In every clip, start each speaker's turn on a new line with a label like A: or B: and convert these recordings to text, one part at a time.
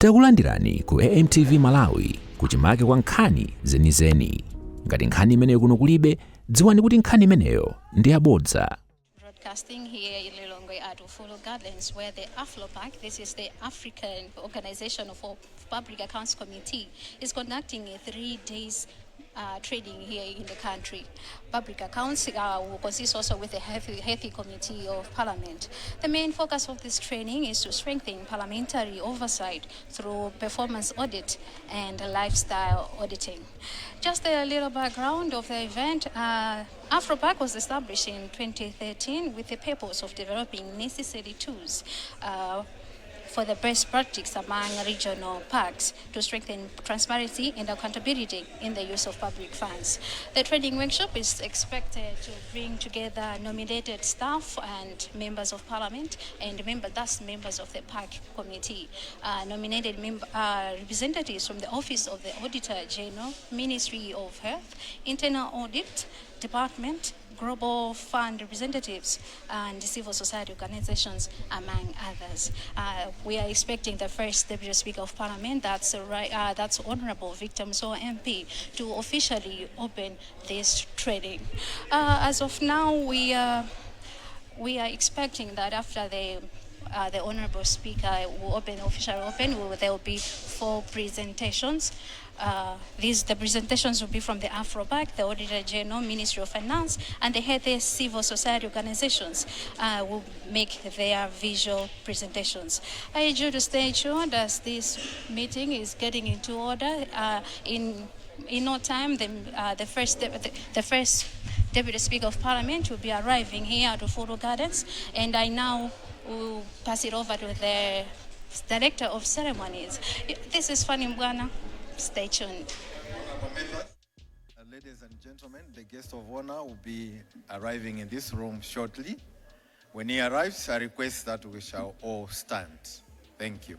A: Takulandirani ku AMTV Malawi kuchimake kwa nkhani zenizeni. Ngati nkhani imeneyo kuno kulibe, dziwani kuti nkhani imeneyo ndi yabodza.
B: Broadcasting here in Lilongwe at Ufulu Gardens, where the Afropac, this is the African Organization for Public Accounts Committee, is conducting a 3 days training here in the country. Public accounts will consist also with the healthy committee of parliament. The main focus of this training is to strengthen parliamentary oversight through performance audit and lifestyle auditing. Just a little background of the event. Afropac was established in 2013 with the purpose of developing necessary tools for the best practice among regional parks to strengthen transparency and accountability in the use of public funds. The training workshop is expected to bring together nominated staff and members of parliament and members of the park committee, nominated representatives from the Office of the Auditor General, Ministry of Health, Internal Audit Department, Global Fund representatives, and civil society organizations, among others. We are expecting the first Deputy Speaker of Parliament, that's Honorable Victor Mso MP, to officially open this training. As of now, we are expecting that after the Honorable Speaker will officially open, there will be 4 presentations. The presentations will be from the Afropac, the Auditor General, Ministry of Finance, and the healthy civil society organizations will make their visual presentations. I urge you to stay tuned as this meeting is getting into order. In no time, the first Deputy Speaker of Parliament will be arriving here at Ufulu Gardens, and I now will pass it over to the Director of Ceremonies. This is Fanny Mbwana. Stay tuned.
C: Ladies and gentlemen, the guest of honor will be arriving in this room shortly. When he arrives, I request that we shall all stand. Thank you.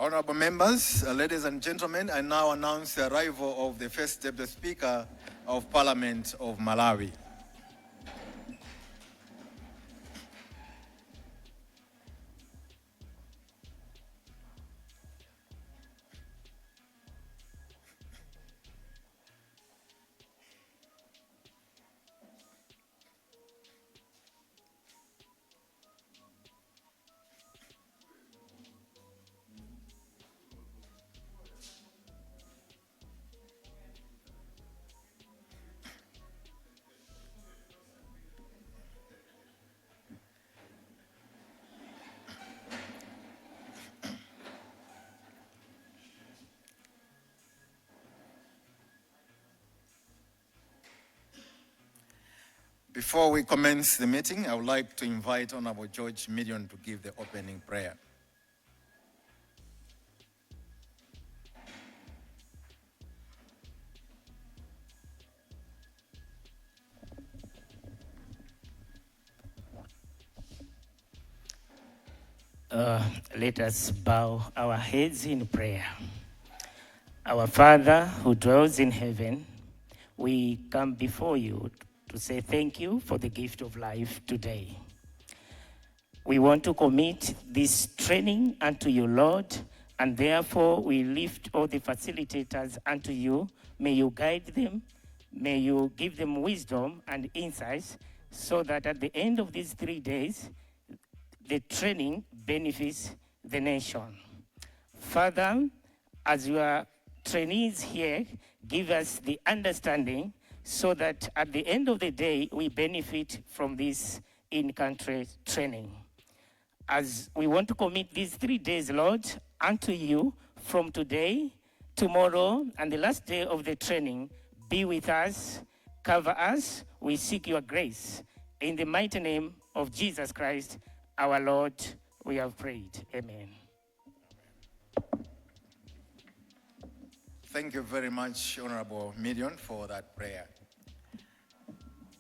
C: Honorable members, ladies and gentlemen, I now announce the arrival of the first Deputy Speaker of Parliament of Malawi. Before we commence the meeting, I would like to invite Honorable George Million to give the opening prayer.
D: Let us bow our heads in prayer. Our Father who dwells in heaven, we come before you to say thank you for the gift of life today. We want to commit this training unto you, Lord, and therefore we lift all the facilitators unto you. May you guide them, may you give them wisdom and insights so that at the end of these 3 days, the training benefits the nation. Father, as your trainees here, give us the understanding so that at the end of the day, we benefit from this in-country training. As we want to commit these 3 days, Lord, unto you from today, tomorrow, and the last day of the training, be with us, cover us. We seek your grace. In the mighty name of Jesus Christ, our Lord, we have prayed. Amen.
C: Thank you very much, Honorable Midian, for that prayer.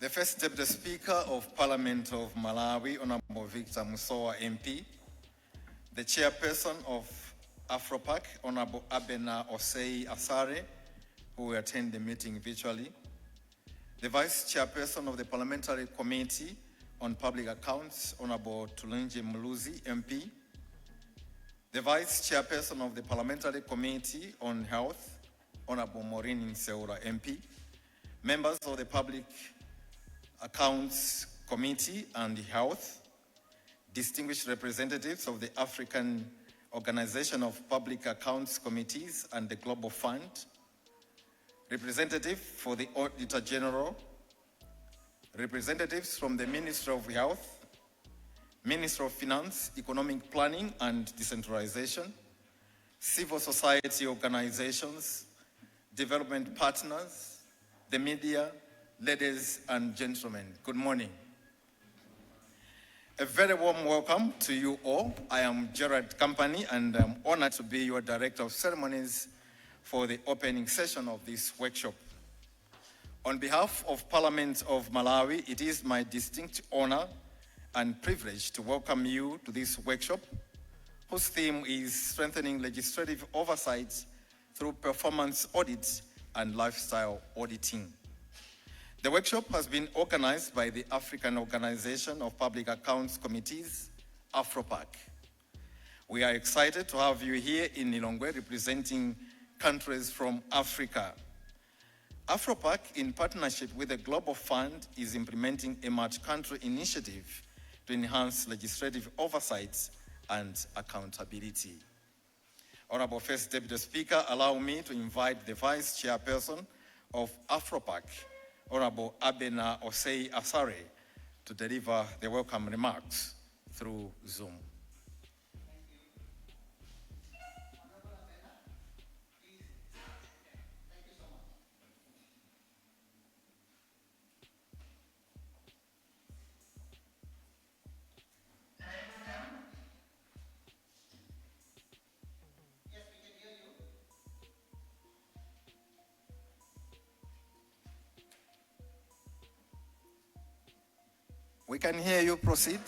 C: The first Deputy Speaker of Parliament of Malawi, Honorable Victor Musowa MP, the Chairperson of Afropac, Honorable Abena Osei Asare, who will attend the meeting virtually, the Vice Chairperson of the Parliamentary Committee on Public Accounts, Honorable Tulenje Muluzi MP, the Vice Chairperson of the Parliamentary Committee on Health, Honorable Maureen Seura MP, members of the Public Accounts Committee and Health, distinguished representatives of the African Organization of Public Accounts Committees and the Global Fund, representative for the Auditor General, representatives from the Ministry of Health, Ministry of Finance, Economic Planning and Decentralization, civil society organizations, development partners, the media, ladies and gentlemen, good morning. A very warm welcome to you all. I am Gerard Company and I'm honored to be your Director of Ceremonies for the opening session of this workshop. On behalf of Parliament of Malawi, it is my distinct honor and privilege to welcome you to this workshop, whose theme is strengthening legislative oversight through performance audits and lifestyle auditing. The workshop has been organized by the African Organization of Public Accounts Committees, Afropac. We are excited to have you here in Lilongwe representing countries from Africa. Afropac, in partnership with the Global Fund, is implementing a multi-country initiative to enhance legislative oversight and accountability. Honorable First Deputy Speaker, allow me to invite the Vice Chairperson of Afropac, Honorable Abena Osei Asare, to deliver the welcome remarks through Zoom. We can hear you. Proceed.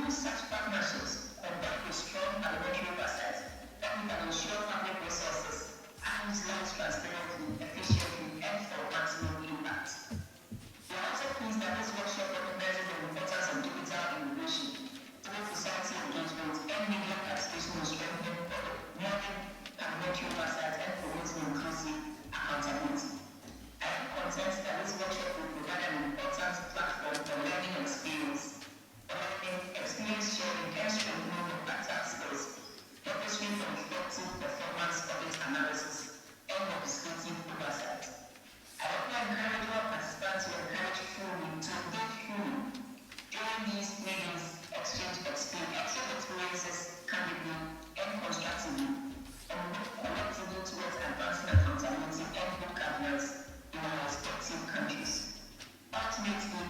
E: through such partnerships, conduct with strong parliamentary oversight, that we can ensure public resources are utilized transparently, efficiently, and for maximum impact. We are also pleased that this workshop recognizes the importance of digital innovation through society engagement and media participation in strengthening modern parliamentary oversight and promoting inclusive accountability. I am content that this workshop will provide an important platform for learning experience sharing, and strengthening of practical skills, necessary for effective performance audit analysis and legislative oversight. I also encourage all participants to encourage fully to engage fully during these meetings, exchange experiences candidly and constructively, and work collectively towards advancing accountability and good governance in our respective countries. Ultimately,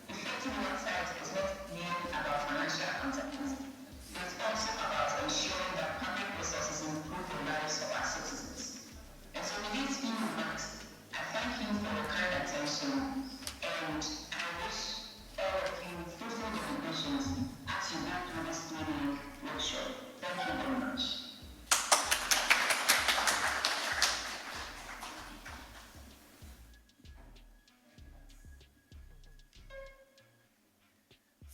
E: effective oversight is not merely about financial accountability. It's also about ensuring that public resources improve the lives of our citizens. And so with these few remarks, I thank you for your kind attention, and I wish all of you fruitful deliberations as you go through this 3-week workshop. Thank you very much.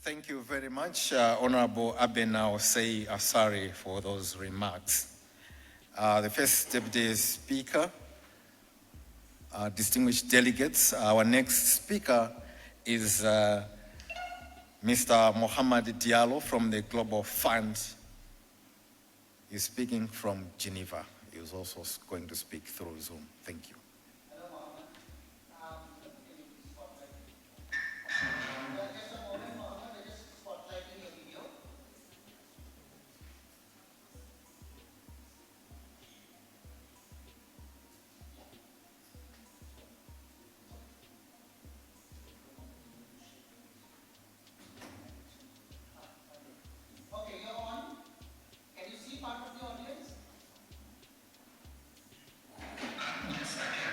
C: Thank you very much, Honorable Abenao Sei Asari, for those remarks. The first Deputy Speaker, distinguished delegates, our next speaker is Mr. Mohamed Diallo from the Global Fund. He's speaking from Geneva. He is also going to speak through Zoom. Thank you.
E: Yes, I can.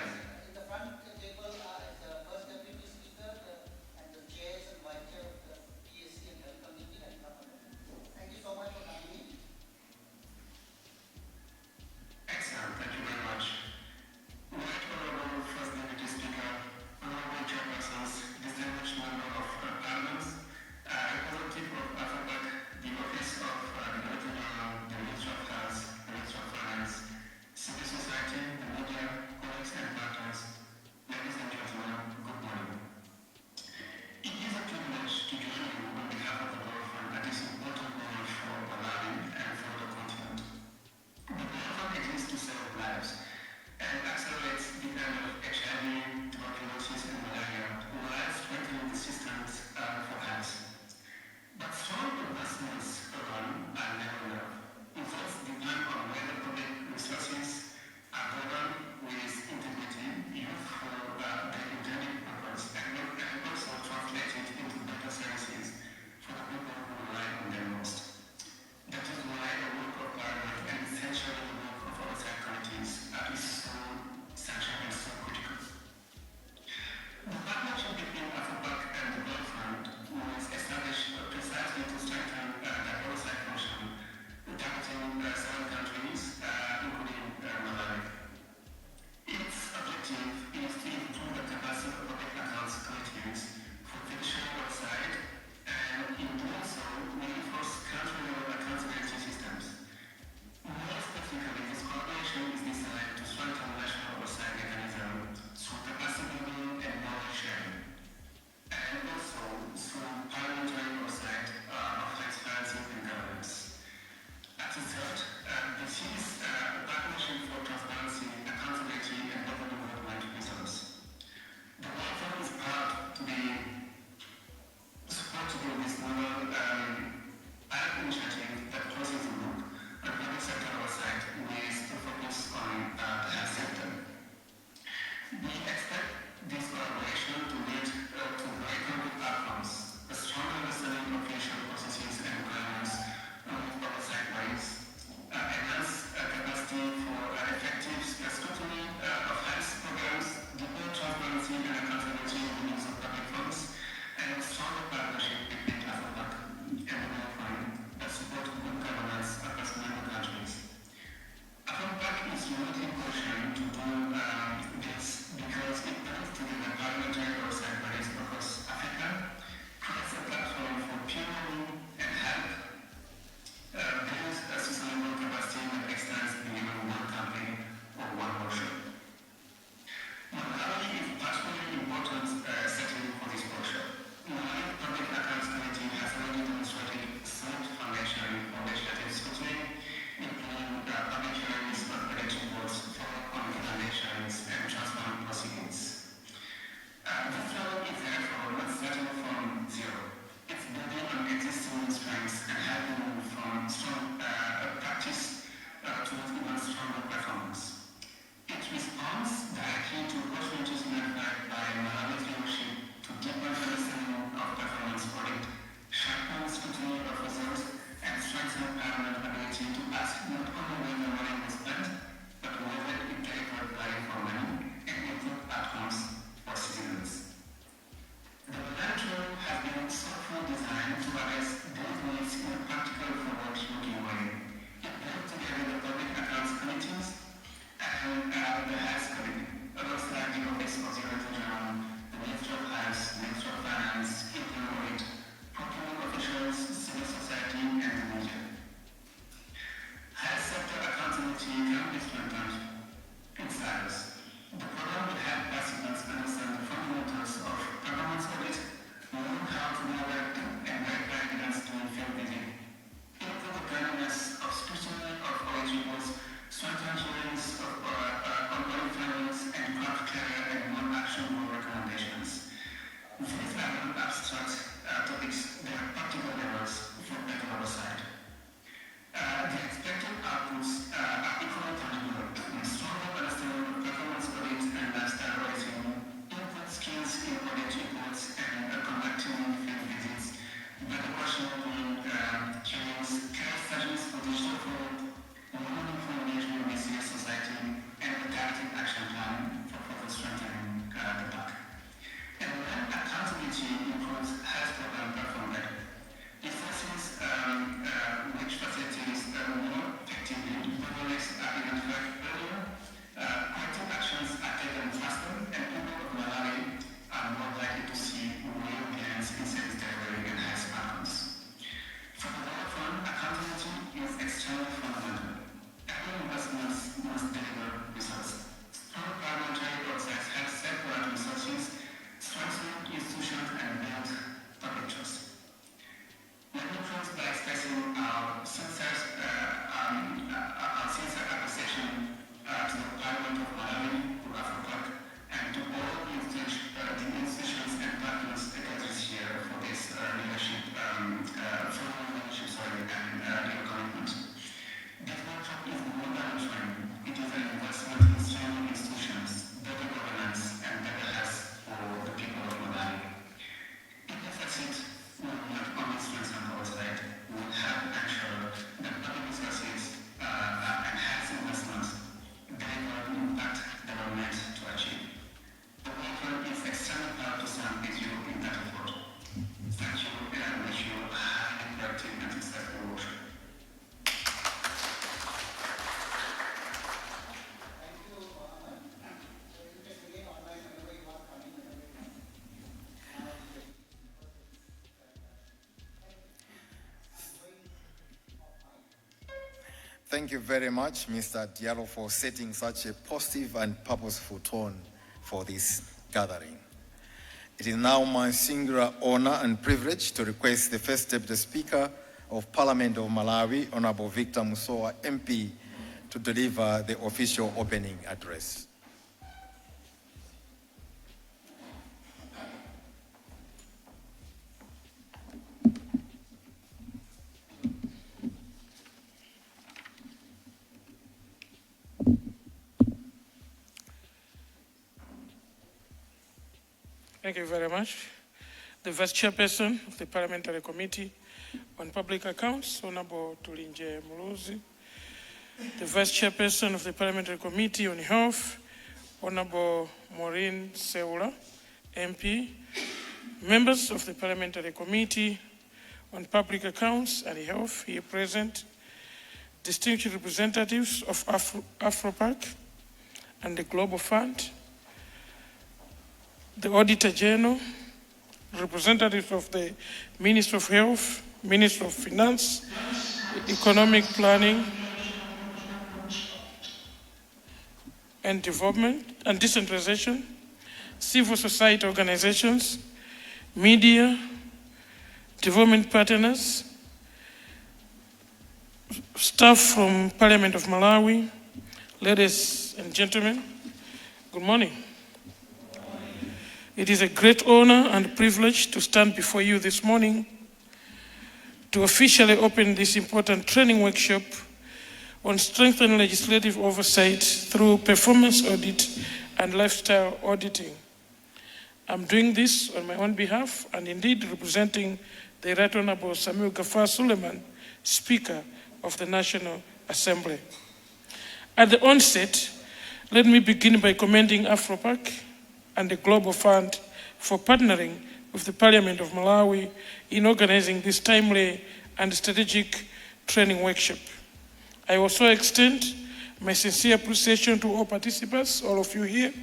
C: Thank you very much, Mr. Diallo, for setting such a positive and purposeful tone for this gathering. It is now my singular honor and privilege to request the First Deputy Speaker of Parliament of Malawi, Honorable Victor Musowa, MP, to deliver the official opening address.
F: Thank you very much. The Vice Chairperson of the Parliamentary Committee on Public Accounts, Honorable Tulinje Muluzi. The Vice Chairperson of the Parliamentary Committee on Health, Honorable Maureen Seula, MP. Members of the Parliamentary Committee on Public Accounts and Health here present. Distinguished representatives of Afropac and the Global Fund. The Auditor General, representatives of the Ministry of Health, Ministry of Finance, Economic Planning and Development and Decentralization, civil society organizations, media, development partners, staff from Parliament of Malawi, ladies and gentlemen, good morning. It is a great honor and privilege to stand before you this morning to officially open this important training workshop on strengthening legislative oversight through performance audit and lifestyle auditing. I'm doing this on my own behalf and indeed representing the Right Honorable Samuel Gafar Suleiman, Speaker of the National Assembly. At the onset, let me begin by commending Afropac and the Global Fund for partnering with the Parliament of Malawi in organizing this timely and strategic training workshop. I also extend my sincere appreciation to all participants, all of you here,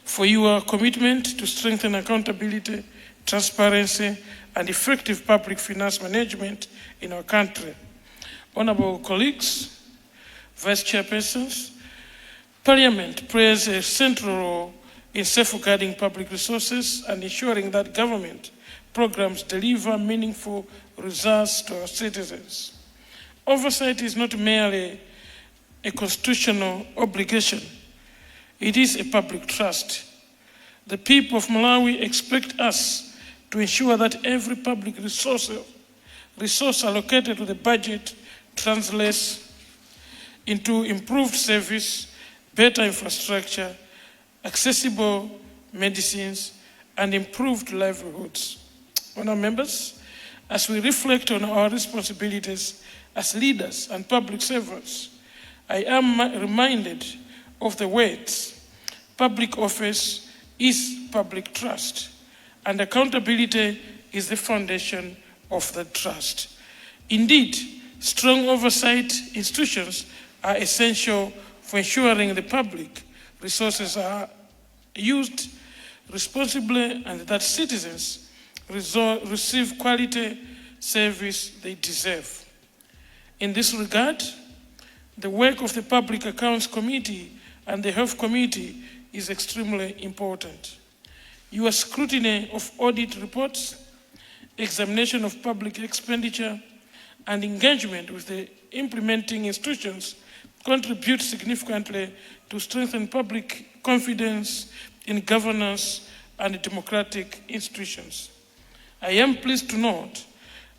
F: for your commitment to strengthen accountability, transparency, and effective public finance management in our country. Honorable colleagues, Vice Chairpersons, Parliament plays a central role in safeguarding public resources and ensuring that government programs deliver meaningful results to our citizens. Oversight is not merely a constitutional obligation, it is a public trust. The people of Malawi expect us to ensure that every public resource allocated to the budget translates into improved service, better infrastructure, accessible medicines, and improved livelihoods. Honourable members, as we reflect on our responsibilities as leaders and public servants, I am reminded of the words, public office is public trust, and accountability is the foundation of that trust. Indeed, strong oversight institutions are essential for ensuring the public resources are used responsibly and that citizens receive quality service they deserve. In this regard, the work of the Public Accounts Committee and the Health Committee is extremely important. Your scrutiny of audit reports, examination of public expenditure, and engagement with the implementing institutions contribute significantly to strengthen public confidence in governance and democratic institutions. I am pleased to note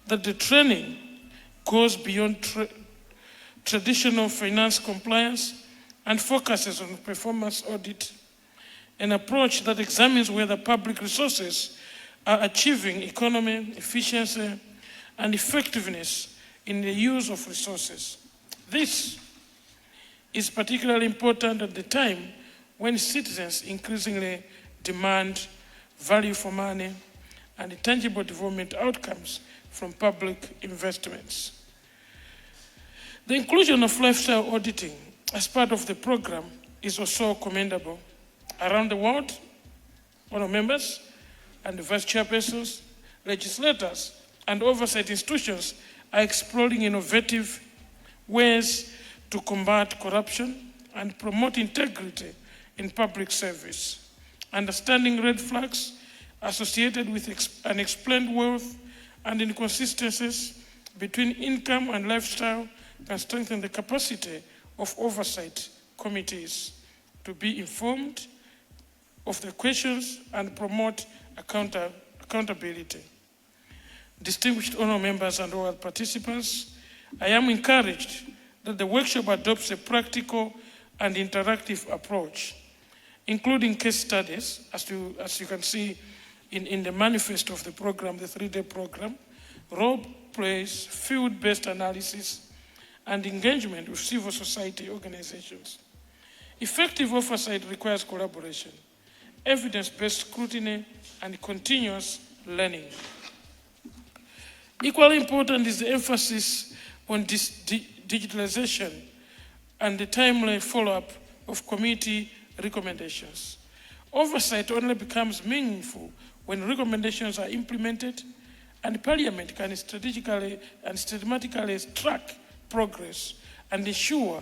F: that the training goes beyond traditional finance compliance and focuses on performance audit, an approach that examines whether public resources are achieving economy, efficiency, and effectiveness in the use of resources. This is particularly important at the time when citizens increasingly demand value for money and tangible development outcomes from public investments. The inclusion of lifestyle auditing as part of the program is also commendable. Around the world, honourable members and the vice chairpersons, legislators, and oversight institutions are exploring innovative ways to combat corruption and promote integrity in public service, understanding red flags associated with unexplained wealth and inconsistencies between income and lifestyle can strengthen the capacity of oversight committees to be informed of the questions and promote accountability. Distinguished honor members and all participants, I am encouraged that the workshop adopts a practical and interactive approach, including case studies, as you can see in the manifesto of the program, the 3-day program, role plays, field-based analysis, and engagement with civil society organizations. Effective oversight requires collaboration, evidence-based scrutiny, and continuous learning. Equally important is the emphasis on digitalization and the timely follow-up of committee recommendations. Oversight only becomes meaningful when recommendations are implemented, and Parliament can strategically and systematically track progress and ensure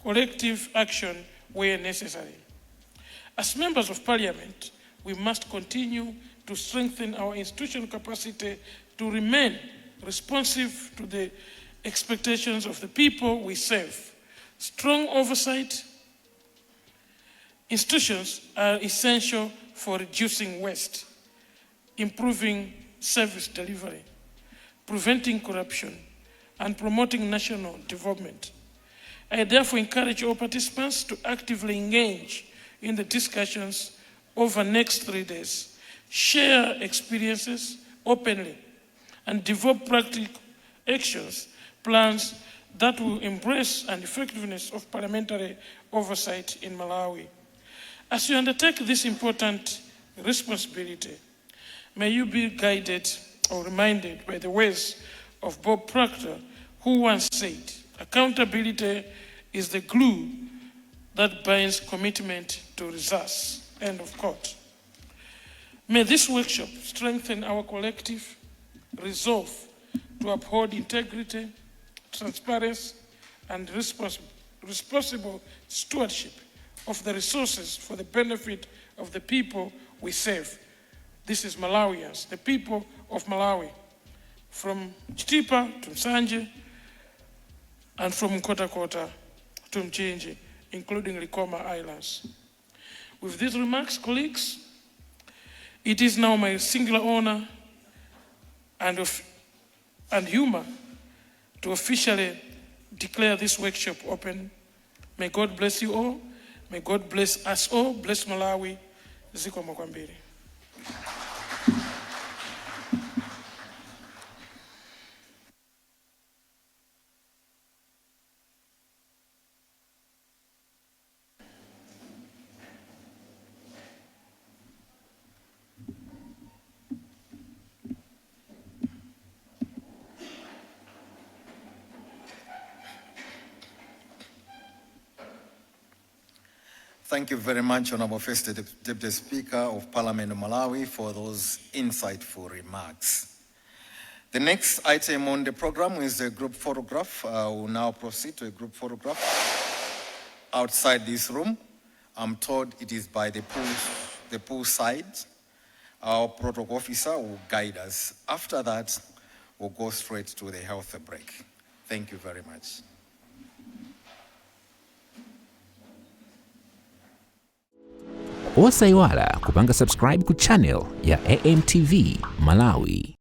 F: collective action where necessary. As members of Parliament, we must continue to strengthen our institutional capacity to remain responsive to the expectations of the people we serve. Strong oversight institutions are essential for reducing waste, improving service delivery, preventing corruption, and promoting national development. I therefore encourage all participants to actively engage in the discussions over the next 3 days, share experiences openly, and develop practical actions plans that will embrace an effectiveness of parliamentary oversight in Malawi. As you undertake this important responsibility, may you be guided or reminded by the words of Bob Proctor, who once said, "Accountability is the glue that binds commitment to results." End of quote. May this workshop strengthen our collective resolve to uphold integrity, transparency, and responsible stewardship of the resources for the benefit of the people we serve. This is Malawians, the people of Malawi, from Chitipa to Msanje, and from Nkota to Mchinji, including Likoma Islands. With these remarks, colleagues, it is now my singular honor and humor to officially declare this workshop open. May God bless you all. May God bless us all. Bless Malawi. Zikomo kwambiri.
C: Thank you very much, Honorable First Deputy Speaker of Parliament of Malawi, for those insightful remarks. The next item on the program is a group photograph. We'll now proceed to a group photograph outside this room. I'm told it is by the pool side. Our protocol officer will guide us. After that, we'll go straight to the health break. Thank you very much.
A: Osaiwala kupanga subscribe ku channel ya AMTV Malawi.